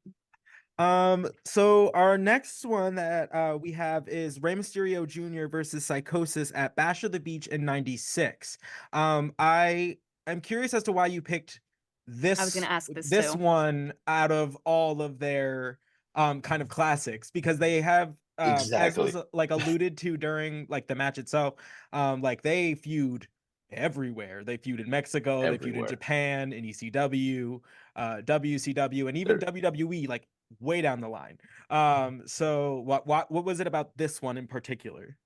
So our next one that we have is Rey Mysterio Jr. versus Psychosis at Bash of the Beach in '96. I am curious as to why you picked I was gonna this ask this this too. one out of all of their kind of classics because they have as was Exactly. like alluded to during like the match itself, like they feud everywhere. They feud in Mexico, they feud in Everywhere. Japan, in ECW, WCW, and even They're WWE, like way down the line. So what was it about this one in particular?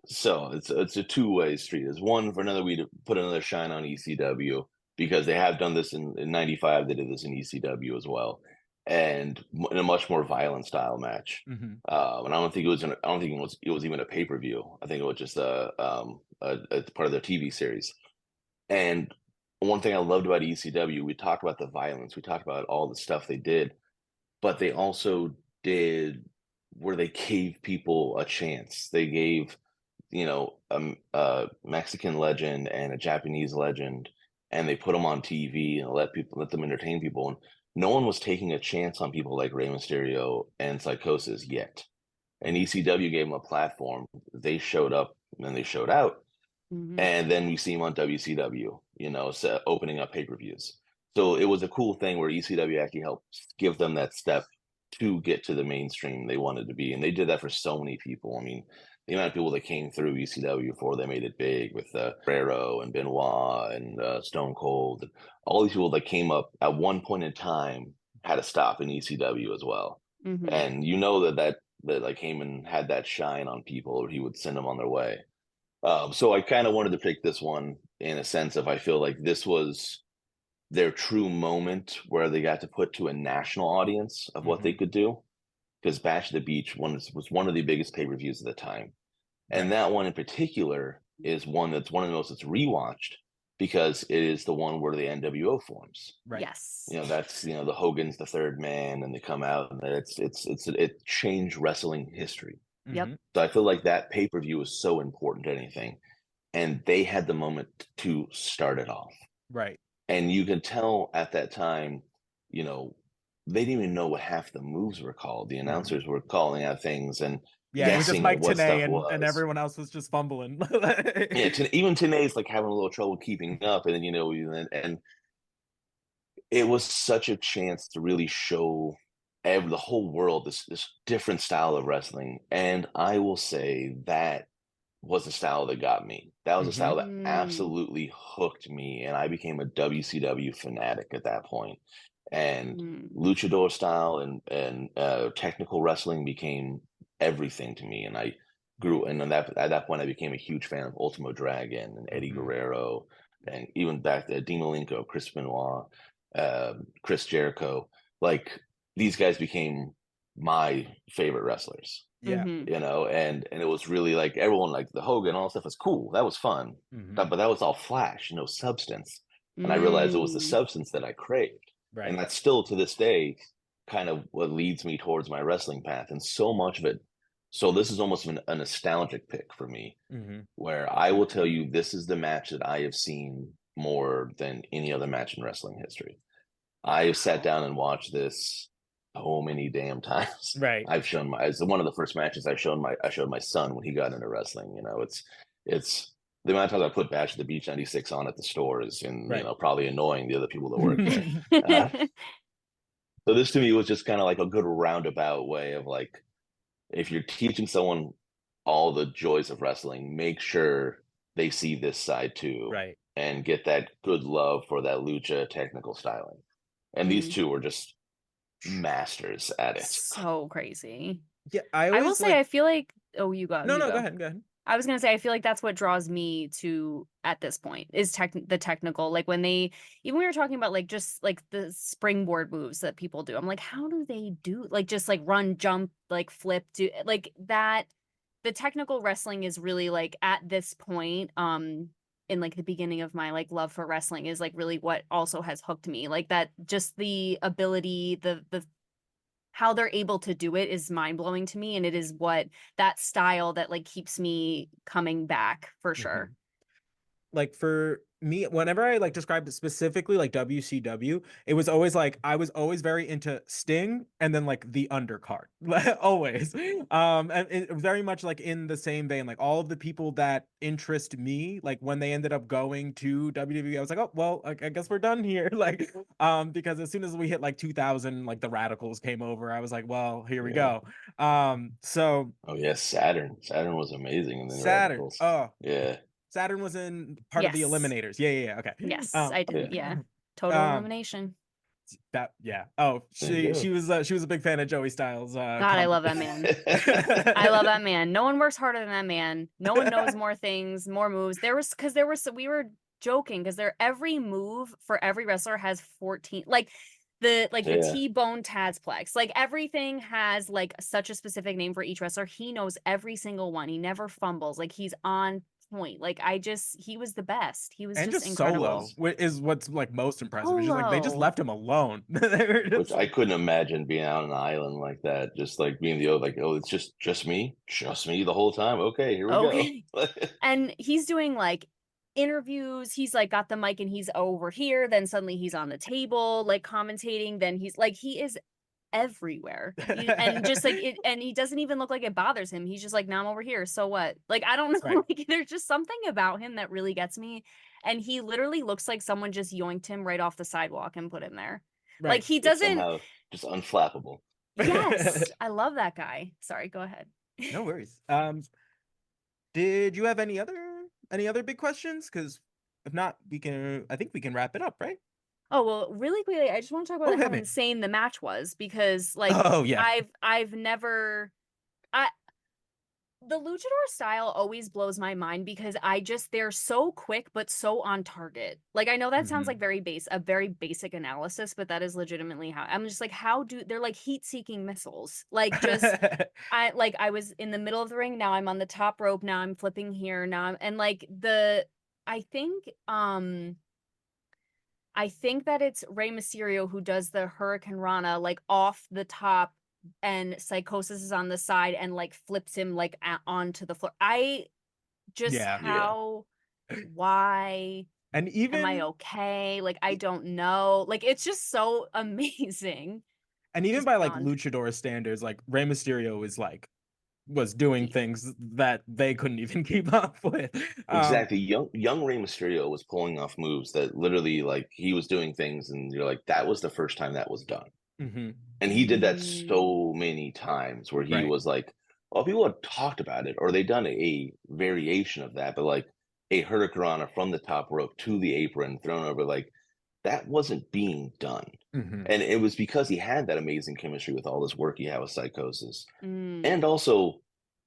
So it's a two-way street. It's one for another we to put another shine on ECW because they have done this in '95. They did this in ECW as well, and in a much more violent style match. Hmm. And I don't think I don't think it was even a pay-per-view. I think it was just a part of their TV series. And one thing I loved about ECW, we talked about the violence, we talked about all the stuff they did, but they also did where they gave people a chance. They gave a Mexican legend and a Japanese legend, and they put them on TV and let them entertain people. And no one was taking a chance on people like Rey Mysterio and Psychosis yet. And ECW gave them a platform. They showed up and they showed out. Mhm. And then we see them on WCW, so opening up pay-per-views. So it was a cool thing where ECW actually helped give them that step to get to the mainstream they wanted to be. And they did that for so many people. I mean, the amount of people that came through ECW before they made it big with Guerrero and Benoit and Stone Cold, all these people that came up at one point in time had a stop in ECW as well. Mhm. And that like Heyman had that shine on people, or he would send them on their way. So I kind of wanted to pick this one in a sense of, I feel like this was their true moment where they got to put to a national audience of what they could do. Because Bash at the Beach was one of the biggest pay-per-views at the time. And that one in particular is one that's one of the most that's rewatched, because it is the one where the NWO forms. Right. Yes. That's the Hogan's the third man, and they come out, and it changed wrestling history. Yep. So I feel like that pay-per-view was so important to anything. And they had the moment to start it off. Right. And you can tell at that time, they didn't even know what half the moves were called. The announcers were calling out things and Yeah, it was just guessing Mike what stuff Tenay was. and everyone else was just fumbling. Yeah, even Tanay's like having a little trouble keeping up. And then, and it was such a chance to really show the whole world this different style of wrestling. And I will say that was the style that got me. That was a style that absolutely hooked me, and I became a WCW fanatic at that point. And luchador style and technical wrestling became everything to me. And I grew, and at that point, I became a huge fan of Ultimo Dragon and Eddie Guerrero, and even back to Dean Malenko, Chris Benoit, Chris Jericho. Like, these guys became my favorite wrestlers. Yeah. And it was really like, everyone, like the Hogan, all that stuff was cool. That was fun. But that was all flash, no substance. And I realized it was the substance that I craved. Right. And that's still to this day kind of what leads me towards my wrestling path. And so much of it. So this is almost a nostalgic pick for me, where I will tell you, this is the match that I have seen more than any other match in wrestling history. I have sat down and watched this so many damn times. Right. It's one of the first matches I showed my son when he got into wrestling. It's the amount of times I put Bash at the Beach 96 on at the stores, and probably annoying the other people that work there. So this to me was just kind of like a good roundabout way of, like, if you're teaching someone all the joys of wrestling, make sure they see this side too, right, and get that good love for that lucha technical styling. And these two were just masters at it. So crazy. Yeah, I will say, I feel like, oh, you go. No, go ahead. I was gonna say, I feel like that's what draws me to, at this point, is the technical. Like, when we were talking about, like, just like the springboard moves that people do. I'm like, how do they do, like, just like run, jump, like flip, do like that? The technical wrestling is really, like, at this point, in like the beginning of my like love for wrestling, is like really what also has hooked me. Like, that, just the ability, the how they're able to do it is mind-blowing to me, and it is what that style that like keeps me coming back for sure. Like, for me, whenever I like described it specifically, like WCW, it was always like I was always very into Sting and then like the undercard. Always. And it very much like in the same vein, like all of the people that interest me, like when they ended up going to WWE, I was like, oh well, I guess we're done here. Like, because as soon as we hit like 2000, like the Radicals came over, I was like, well, here we go. So oh yes, Saturn was amazing in the Saturn. Radicals. Oh yeah. Saturn was in part of the Eliminators. Yeah. Okay. Yes, I did. Yeah. Total Elimination. Oh, she was a big fan of Joey Styles. God, I love that man. I love that man. No one works harder than that man. No one knows more things, more moves. We were joking because every move for every wrestler has 14. Like, the T-bone Tazplex, like everything has like such a specific name for each wrestler. He knows every single one. He never fumbles. Like, he's on point. Like, he was the best. He was just incredible. Solo is what's like most impressive. It's just like they just left him alone. Which I couldn't imagine being out on an island like that, just like being it's just me the whole time. Okay, here we go. And he's doing like interviews, he's like got the mic and he's over here, then suddenly he's on the table like commentating, then he's like he is everywhere. And just like it, and he doesn't even look like it bothers him. He's just like, now I'm over here, so what? Like I don't know, Right. like there's just something about him that really gets me. And he literally looks like someone just yoinked him right off the sidewalk and put him there. Right. Like he It's doesn't. somehow just unflappable. Yes, I love that guy. Sorry, go ahead. No worries. Did you have any other big questions? Because if not, I think we can wrap it up, right? Oh, well, really quickly, I just want to talk Oh, about hit how me. insane the match was, because like Oh yeah. I've never I the luchador style always blows my mind, because they're so quick but so on target. Like I know that sounds like a very basic analysis, but that is legitimately how I'm just like, they're like heat-seeking missiles. Like just I was in the middle of the ring, now I'm on the top rope, now I'm flipping here, and like I think I think that it's Rey Mysterio who does the Hurricane Rana like off the top, and Psychosis is on the side and like flips him like onto the floor. I just Yeah. why And am I even okay? Like I don't know. Like it's just so amazing. even Just by like beyond. luchador standards, like Rey Mysterio was doing things that they couldn't even keep up with. Exactly. Young Rey Mysterio was pulling off moves that literally like he was doing things and you're like, that was the first time that was done. Mhm. And he did that so many times where he Right. was like, well, people had talked about it or they done a variation of that, but like a hurricanrana from the top rope to the apron thrown over, like that wasn't being done. Mhm. And it was because he had that amazing chemistry with all this work he had with Psychosis. Mm. And also,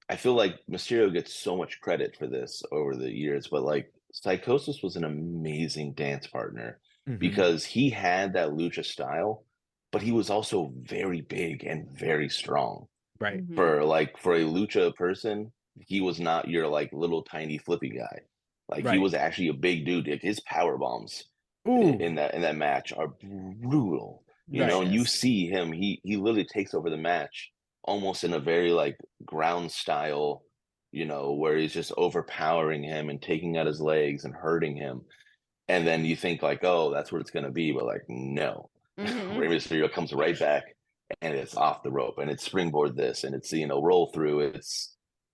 I feel like Mysterio gets so much credit for this over the years, but like Psychosis was an amazing dance partner Mhm. because he had that lucha style, but he was also very big and very strong. Right. Mhm. For a lucha person, he was not your like little tiny flippy guy. Like he Right. was actually a big dude. Like, his power bombs Ooh. in that match are brutal. You know, Right. and you Vicious. see him, he literally takes over the match almost in a very like ground style, you know, where he's just overpowering him and taking out his legs and hurting him. And then you think like, oh, that's what it's gonna be, but like no. Mhm. Rey Mysterio comes right back and it's off the rope and it's springboard this and it's, you know, roll through.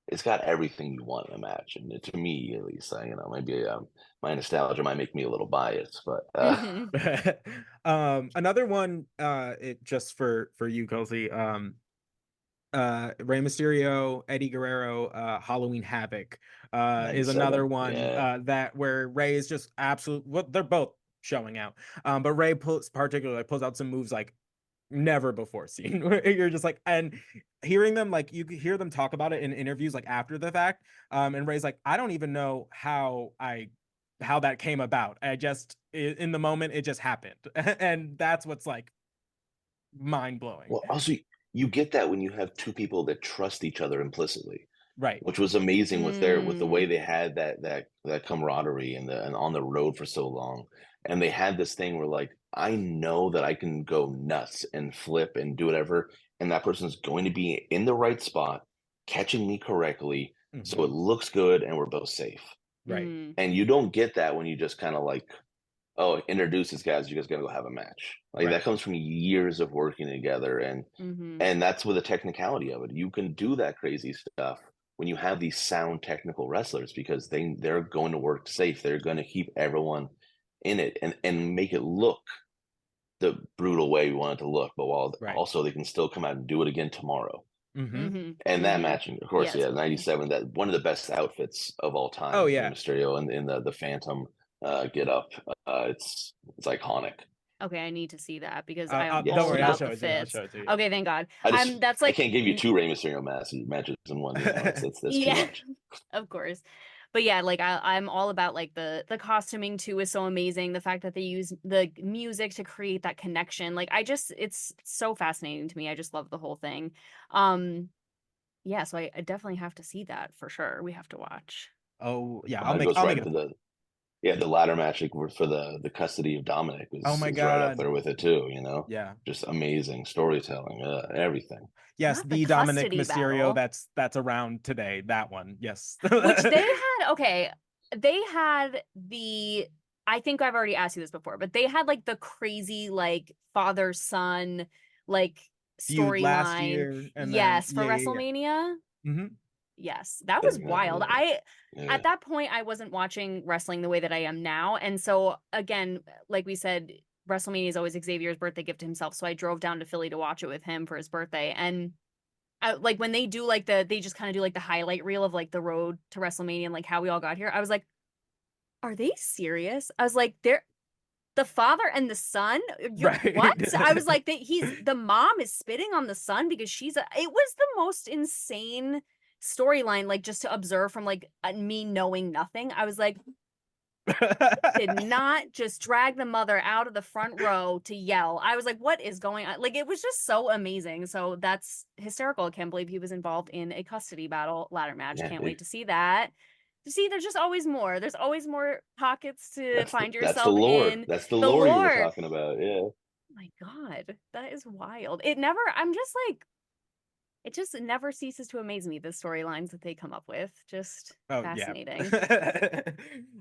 It's got everything you want in a match. And to me, at least, you know, maybe my nostalgia might make me a little biased, but Mhm. Another one, it just for you, Kelsey. Rey Mysterio, Eddie Guerrero, Halloween Havoc, is another 97. one Yeah. that where Rey is just absolute. Well, they're both showing out. But Rey particularly pulls out some moves like never before seen. Where you're just like, and hearing them, like you could hear them talk about it in interviews like after the fact. And Ray's like, I don't even know how that came about. I just in the moment it just happened, and that's what's like mind blowing. Well, also you get that when you have two people that trust each other implicitly, Right. which was amazing with the way Mm. they had that camaraderie and on the road for so long. And they had this thing where like I know that I can go nuts and flip and do whatever, and that person's going to be in the right spot, catching me correctly, so Hmm. it looks good and we're both safe. Right. Mm. And you don't get that when you just kind of like, oh, introduce these guys, you guys gotta go have a match. Like that Right. comes from years of working together Mhm. and that's with the technicality of it. You can do that crazy stuff when you have these sound technical wrestlers because they're going to work safe. They're going to keep everyone in it and make it look the brutal way we want it to look, but while Right. also they can still come out and do it again tomorrow. Hmm. Mhm. And that Mhm. match, of Yeah, course, yeah, totally. '97. That one of the best outfits of all Oh time, Rey yeah. Mysterio in the Phantom get up. It's iconic. Okay, I need to see that because I am Yeah, Don't all worry, see I'll about it. show the it to you. I'll fits. show it to you. Okay, thank God. That's I like can't give you two Rey Mysterio matches in one. You know, that's too yeah, much. of course. But yeah, like I'm all about like the costuming too is so amazing. The fact that they use the music to create that connection. Like it's so fascinating to me. I just love the whole thing. Um yeah, so I definitely have to see that for sure. We have to watch. Oh yeah, It goes I'll right make it a into point. the ladder match like, for the custody of Dominic Oh my is right up God. there with it too. You know, Yeah. just amazing storytelling, everything. Yes, Not the the Dominic custody Mysterio battle, that's around today. That one. Yes. which they had okay. they had I think I've already asked you this before, but they had like the crazy like father son like Feud last storyline. year, and then Yes, for WrestleMania. hmm Yes, that was wild. Definitely. Yeah. At that point I wasn't watching wrestling the way that I am now. And so again, like we said, WrestleMania is always Xavier's birthday gift to himself. So I drove down to Philly to watch it with him for his birthday. And like when they do like they just kind of do like the highlight reel of like the road to WrestleMania and like how we all got here. I was like, are they serious? I was like, they're the father and the son. What? right. I was like, the mom is spitting on the son because it was the most insane storyline, like just to observe from like me knowing nothing. I was like, did not just drag the mother out of the front row to yell. I was like, what is going on? Like, it was just so amazing. So that's hysterical. I can't believe he was involved in a custody battle ladder match. Yeah, Can't wait to see that. To see, there's just always more. There's always more pockets to find that's the yourself lore. in. That's the The lore you were lore. talking about. Yeah. My God, that is wild. I'm just like, it just never ceases to amaze me, the storylines that they come up with. Just Oh yeah. fascinating.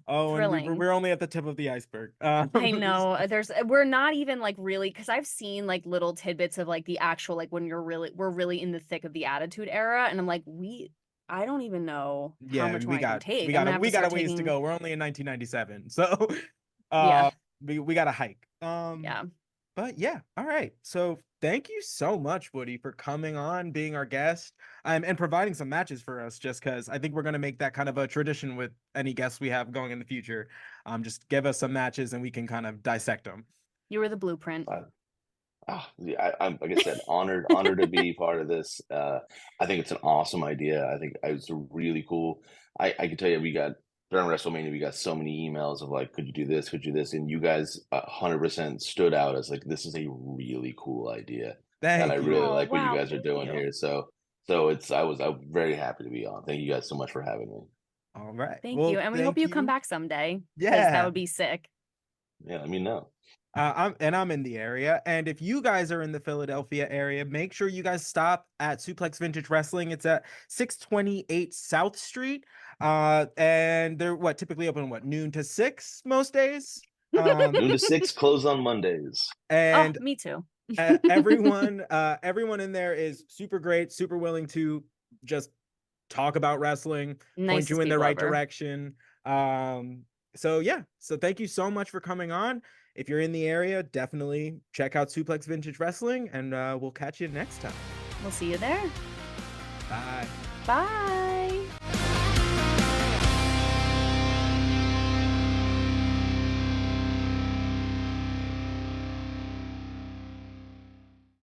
Oh, and Thrilling. we're only at the tip of the iceberg. I know we're not even like really, because I've seen like little tidbits of like the actual like when we're really in the thick of the Attitude Era, and I'm like, I don't even know how yeah, much more I can take. I'm gonna have to we got start a ways to taking. go. We're only in 1997, so Yeah, we got to hike. yeah. But yeah, all right. So thank you so much, Woody, for coming on, being our guest, and providing some matches for us. Just because I think we're gonna make that kind of a tradition with any guests we have going in the future. Just give us some matches and we can kind of dissect them. You were the blueprint. Yeah, I'm like I said, honored to be part of this. I think it's an awesome idea. I think it's really cool. I can tell you, we got during WrestleMania, we got so many emails of like, could you do this? Could you do this? And you guys 100% stood out as like, this is a really cool idea, and I Thank really you. Oh like what you wow, guys are thank doing you, here. I'm very happy to be on. Thank you guys so much for having me. All right. thank you, Well, and we hope thank you come you. back someday because that Yeah. would be sick. Yeah, let me know. I'm in the area, and if you guys are in the Philadelphia area, make sure you guys stop at Suplex Vintage Wrestling. It's at 628 South Street. And they're typically open noon to 6 most days. Noon to 6, closed on Mondays. Oh, And me too. everyone in there is super great, super willing to just talk about wrestling, point you Nicest in the people right ever. direction. So yeah, so thank you so much for coming on. If you're in the area, definitely check out Suplex Vintage Wrestling, and we'll catch you next time. We'll see you there. Bye. Bye.